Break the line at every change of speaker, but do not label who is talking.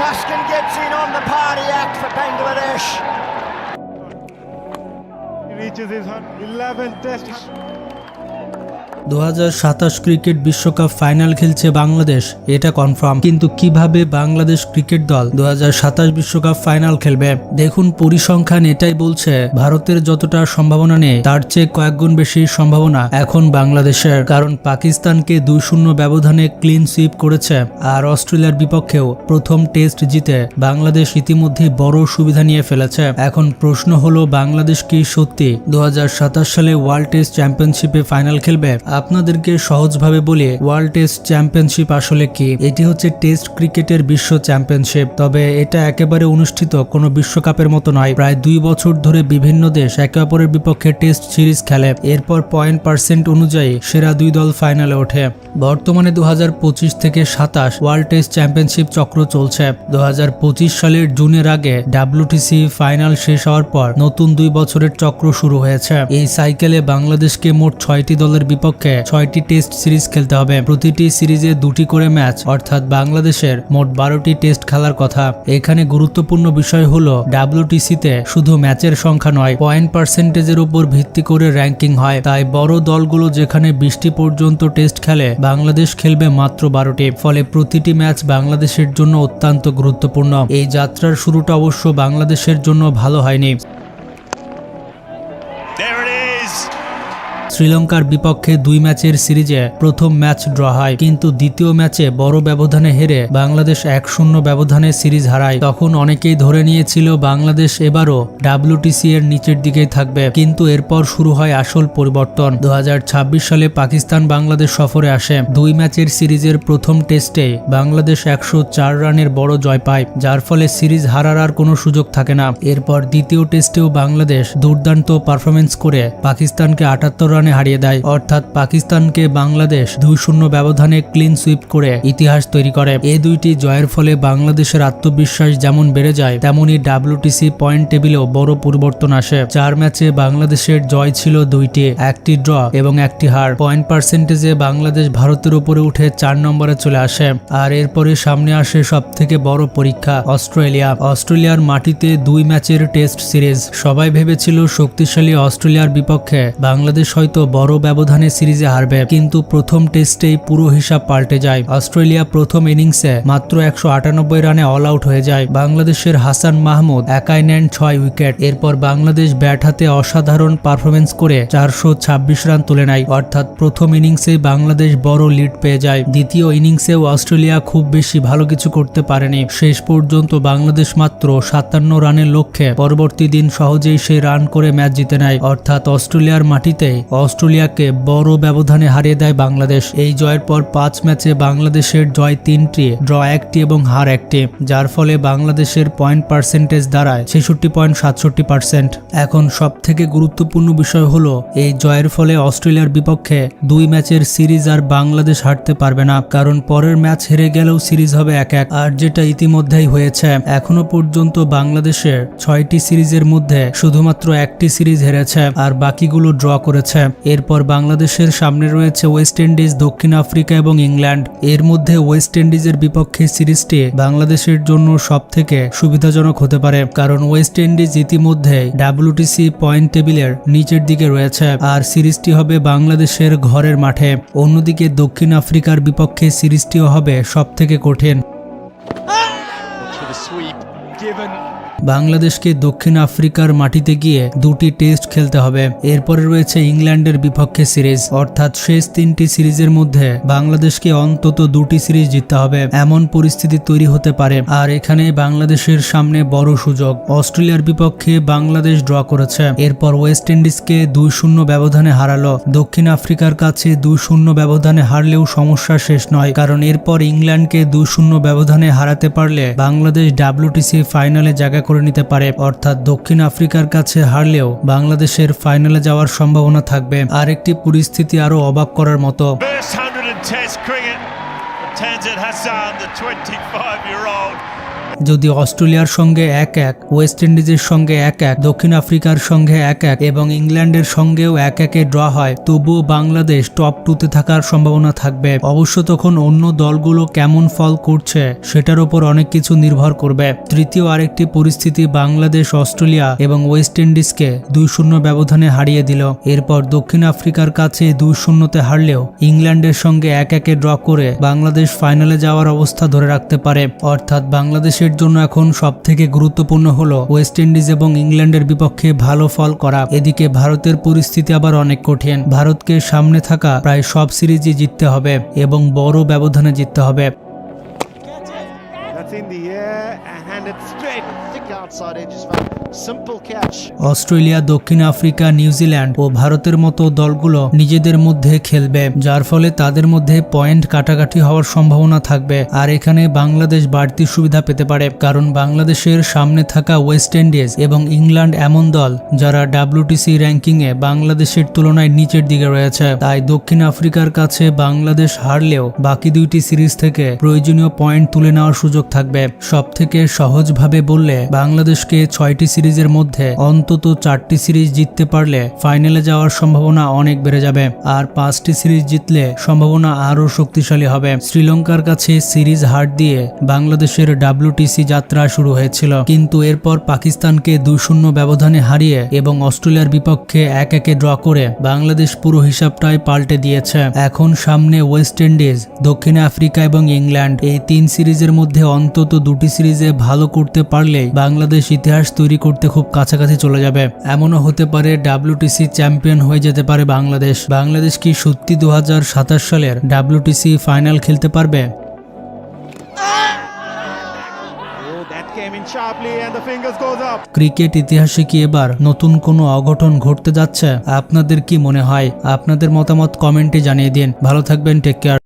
Taskin gets in on the party act for Bangladesh.
He reaches his 11th test.
2027 cricket বিশ্বকাপ final খেলছে বাংলাদেশ, এটা confirm. কিন্তু কিভাবে Bangladesh cricket দল 2027 বিশ্বকাপ ফাইনাল খেলবে? দেখুন, পরিসংখ্যান এটাই বলছে ভারতের যতটা সম্ভাবনা নেই তার চেয়ে কয়েকগুণ বেশি সম্ভাবনা এখন বাংলাদেশের। কারণ পাকিস্তানকে 2-0 ব্যবধানে ক্লিন সুইপ করেছে, আর অস্ট্রেলিয়ার বিপক্ষেও প্রথম টেস্ট জিতে বাংলাদেশ ইতিমধ্যে বড় সুবিধা নিয়ে ফেলেছে। এখন প্রশ্ন হলো, বাংলাদেশ কি সত্যি 2027 সালে ওয়ার্ল্ড টেস্ট চ্যাম্পিয়নশিপে ফাইনাল খেলবে? আপনাদেরকে সহজভাবে বলি, ওয়ার্ল্ড টেস্ট চ্যাম্পিয়নশিপ আসলে কি। এটি হচ্ছে টেস্ট ক্রিকেটের বিশ্ব চ্যাম্পিয়নশিপ, তবে এটা একেবারে অনুষ্ঠিত কোনো বিশ্বকাপের মতো নয়। প্রায় 2 বছর ধরে বিভিন্ন দেশ একে অপরের বিপক্ষে টেস্ট সিরিজ খেলে, এরপর পয়েন্ট পার্সেন্ট অনুযায়ী সেরা 2 দল ফাইনালে ওঠে। বর্তমানে 2025 থেকে 27 ওয়ার্ল্ড টেস্ট চ্যাম্পিয়নশিপ চক্র চলছে। 2025 সালের জুনের আগে WTC ফাইনাল শেষ হওয়ার পর নতুন 2 বছরের চক্র শুরু হয়েছে। এই সাইকেলে বাংলাদেশকে মোট 6টি দলের বিপক্ষে 6টি টেস্ট সিরিজ খেলতে হবে। প্রতিটি সিরিজে 2টি করে ম্যাচ, অর্থাৎ বাংলাদেশের মোট 12টি টেস্ট খেলার কথা। এখানে গুরুত্বপূর্ণ বিষয় হলো WTC-তে শুধু ম্যাচের সংখ্যা নয়, পয়েন্ট পার্সেন্টেজের উপর ভিত্তি করে র্যাঙ্কিং হয়। তাই বড় দলগুলো যেখানে 20টি পর্যন্ত টেস্ট খেলে, বাংলাদেশ খেলবে মাত্র 12টি। ফলে প্রতিটি ম্যাচ বাংলাদেশের জন্য অত্যন্ত গুরুত্বপূর্ণ। এই যাত্রার শুরুটা অবশ্য বাংলাদেশের জন্য ভালো হয়নি। শ্রীলঙ্কার বিপক্ষে 2 ম্যাচের সিরিজে প্রথম ম্যাচ ড্র হয়, কিন্তু দ্বিতীয় ম্যাচে বড় ব্যবধানে হেরে বাংলাদেশ 1-0 ব্যবধানে সিরিজ হারায়। তখন অনেকেই ধরে নিয়েছিল বাংলাদেশ এবারও WTC এর নিচের দিকেই থাকবে, কিন্তু এরপর শুরু হয় আসল পরিবর্তন। 2026 সালে পাকিস্তান বাংলাদেশ সফরে আসে। 2 ম্যাচের সিরিজের প্রথম টেস্টে বাংলাদেশ 104 রানের বড় জয় পায়, যার ফলে সিরিজ হারার আর কোনো সুযোগ থাকে না। এরপর দ্বিতীয় টেস্টেও বাংলাদেশ দুর্দান্ত পারফরমেন্স করে পাকিস্তানকে 78 রানে হারিয়ে দেয়, অর্থাৎ পাকিস্তানকে বাংলাদেশ 2-0 ব্যবধানে ক্লিন সুইপ করে ইতিহাস তৈরি করে। এই 2টি জয়ের ফলে বাংলাদেশের আত্মবিশ্বাস যেমন বেড়ে যায়, তেমনি WTC পয়েন্ট টেবিলেও বড় পরিবর্তন আসে। 4 ম্যাচে বাংলাদেশের জয় ছিল 2টি, 1টি ড্র এবং 1টি হার। পয়েন্ট পার্সেন্টেজে বাংলাদেশ ভারতের উপরে উঠে 4 নম্বরে চলে আসে। আর এরপরে সামনে আসে সবথেকে বড় পরীক্ষা, অস্ট্রেলিয়ার মাটিতে 2 ম্যাচের টেস্ট সিরিজ। সবাই ভেবেছিল শক্তিশালী অস্ট্রেলিয়ার বিপক্ষে বাংলাদেশ হয়তো বড় ব্যবধানে সিরিজে হারবে, কিন্তু প্রথম টেস্টেই পুরো হিসাব পাল্টে যায়। অস্ট্রেলিয়া প্রথম ইনিংসে মাত্র 198 রানে অল আউট হয়ে যায়। বাংলাদেশের হাসান মাহমুদ একাই নেন 6 উইকেট। এরপর বাংলাদেশ ব্যাট হাতে অসাধারণ পারফরমেন্স করে 426 রান তুলে নেয়, অর্থাৎ প্রথম ইনিংসেই বাংলাদেশ বড় লিড পেয়ে যায়। দ্বিতীয় ইনিংসেও অস্ট্রেলিয়া খুব বেশি ভালো কিছু করতে পারেনি। শেষ পর্যন্ত বাংলাদেশ মাত্র 57 রানের লক্ষ্যে পরবর্তী দিন সহজেই সেই রান করে ম্যাচ জিতে নেয়, অর্থাৎ অস্ট্রেলিয়ার মাটিতে অস্ট্রেলিয়াকে বড় ব্যবধানে হারিয়ে দেয় বাংলাদেশ। এই জয়ের পর 5 ম্যাচে বাংলাদেশের জয় 3টি, ড্র 1টি এবং হার 1টি, যার ফলে বাংলাদেশের পয়েন্ট পার্সেন্টেজ দাঁড়ায় 66.67%। এখন সব থেকে গুরুত্বপূর্ণ বিষয় হলো, এই জয়ের ফলে অস্ট্রেলিয়ার বিপক্ষে 2 ম্যাচের সিরিজ আর বাংলাদেশ হারতে পারবে না, কারণ পরের ম্যাচ হেরে গেলেও সিরিজ হবে 1-1, আর যেটা ইতিমধ্যেই হয়েছে। এখনো পর্যন্ত বাংলাদেশের 6টি সিরিজের মধ্যে শুধুমাত্র 1টি সিরিজ হেরেছে, আর বাকিগুলো ড্র করেছে। এরপর বাংলাদেশের সামনে রয়েছে ওয়েস্ট ইন্ডিজ, দক্ষিণ আফ্রিকা এবং ইংল্যান্ড। এর মধ্যে ওয়েস্ট ইন্ডিজের বিপক্ষে সিরিজটি বাংলাদেশের জন্য সবথেকে সুবিধাজনক হতে পারে, কারণ ওয়েস্ট ইন্ডিজ ইতিমধ্যে WTC পয়েন্ট টেবিলের নিচের দিকে রয়েছে, আর সিরিজটি হবে বাংলাদেশের ঘরের মাঠে। অন্যদিকে দক্ষিণ আফ্রিকার বিপক্ষে সিরিজটিও হবে সবথেকে কঠিন। বাংলাদেশকে দক্ষিণ আফ্রিকার মাটিতে গিয়ে 2টি টেস্ট খেলতে হবে। এরপরে রয়েছে ইংল্যান্ডের বিপক্ষে সিরিজ, অর্থাৎ শেষ 3টি সিরিজের মধ্যে বাংলাদেশকে অন্তত 2টি সিরিজ জিততে হবে, এমন পরিস্থিতি তৈরি হতে পারে। আর এখানে বাংলাদেশের সামনে বড় সুযোগ। অস্ট্রেলিয়ার বিপক্ষে বাংলাদেশ ড্র করেছে, এরপর ওয়েস্ট ইন্ডিজকে 2-0 ব্যবধানে হারালো। দক্ষিণ আফ্রিকার কাছে 2-0 ব্যবধানে হারলেও সমস্যা শেষ নয়, কারণ এরপর ইংল্যান্ডকে 2-0 ব্যবধানে হারাতে পারলে বাংলাদেশ WTC ফাইনালে জায়গা করে নিতে পারে, অর্থাৎ দক্ষিণ আফ্রিকার কাছে হারলেও বাংলাদেশের ফাইনালে যাওয়ার সম্ভাবনা থাকবে। আরেকটি পরিস্থিতি আরো অবাক করার মতো। যদি অস্ট্রেলিয়ার সঙ্গে 1-1, ওয়েস্ট ইন্ডিজের সঙ্গে 1-1, দক্ষিণ আফ্রিকার সঙ্গে 1-1 এবং ইংল্যান্ডের সঙ্গেও 1-1 ড্র হয়, তবুও বাংলাদেশ টপ 2-তে থাকার সম্ভাবনা থাকবে। অবশ্য তখন অন্য দলগুলো কেমন ফল করছে সেটার উপর অনেক কিছু নির্ভর করবে। তৃতীয় আরেকটি পরিস্থিতি, বাংলাদেশ অস্ট্রেলিয়া এবং ওয়েস্ট ইন্ডিজকে 2-0 ব্যবধানে হারিয়ে দিল। এরপর দক্ষিণ আফ্রিকার কাছে 2-0-তে হারলেও ইংল্যান্ডের সঙ্গে 1-1 ড্র করে বাংলাদেশ ফাইনালে যাওয়ার অবস্থা ধরে রাখতে পারে। অর্থাৎ বাংলাদেশের জন্য এখন সবথেকে গুরুত্বপূর্ণ হলো ওয়েস্ট ইন্ডিজ এবং ইংল্যান্ডের বিপক্ষে ভালো ফল করা। এদিকে ভারতের পরিস্থিতি আবার অনেক কঠিন। ভারতকে সামনে থাকা প্রায় সব সিরিজই জিততে হবে এবং বড় ব্যবধানে জিততে হবে।
That's in the air and it's straight.
Stick outside edges, mate. Simple catch.
Australia, দক্ষিণ আফ্রিকা, নিউজিল্যান্ড ও ভারতের মতো দলগুলো নিজেদের মধ্যে খেলবে, যার ফলে তাদের মধ্যে পয়েন্ট কাটাকাটি হওয়ার সম্ভাবনা থাকবে। আর এখানে বাংলাদেশ বাড়তি সুবিধা পেতে পারে, কারণ বাংলাদেশের সামনে থাকা ওয়েস্ট ইন্ডিজ এবং ইংল্যান্ড এমন দল যারা WTC র্যাঙ্কিংয়ে বাংলাদেশের তুলনায় নিচের দিকে রয়েছে। তাই দক্ষিণ আফ্রিকার কাছে বাংলাদেশ হারলেও বাকি দুইটি সিরিজ থেকে প্রয়োজনীয় পয়েন্ট তুলে নেওয়ার সুযোগ থাকবে। সবথেকে সহজভাবে বললে বাংলাদেশকে 6টি সিরিজের মধ্যে অন্তত 4টি সিরিজ জিততে পারলে ফাইনালে যাওয়ার সম্ভাবনা অনেক বেড়ে যাবে, আর 5টি সিরিজ জিতলে সম্ভাবনা আরও শক্তিশালী হবে। শ্রীলঙ্কার কাছে সিরিজ হার দিয়ে বাংলাদেশের WTC যাত্রা শুরু হয়েছিল, কিন্তু এরপর পাকিস্তানকে 2-0 ব্যবধানে হারিয়ে এবং অস্ট্রেলিয়ার বিপক্ষে 1-1 ড্র করে বাংলাদেশ পুরো হিসাবটাই পাল্টে দিয়েছে। এখন সামনে ওয়েস্ট ইন্ডিজ, দক্ষিণ আফ্রিকা এবং ইংল্যান্ড। এই 3 সিরিজের মধ্যে অন্তত 2টি সিরিজে ভালো করতে পারলেই বাংলাদেশ ইতিহাস তৈরি করতে খুব কাছাকাছি চলে যাবে। এমনও হতে পারে WTC চ্যাম্পিয়ন হয়ে যেতে পারে বাংলাদেশ। বাংলাদেশ কি সত্যি 2027 সালের WTC ফাইনাল খেলতে পারবে?
Oh, that came in sharply and the fingers goes up.
Cricket ইতিহাসে কি এবার নতুন কোনো অঘটন ঘটতে যাচ্ছে? আপনাদের কি মনে হয়? আপনাদের মতামত কমেন্টে জানিয়ে দিন। ভালো থাকবেন, টেক কেয়ার।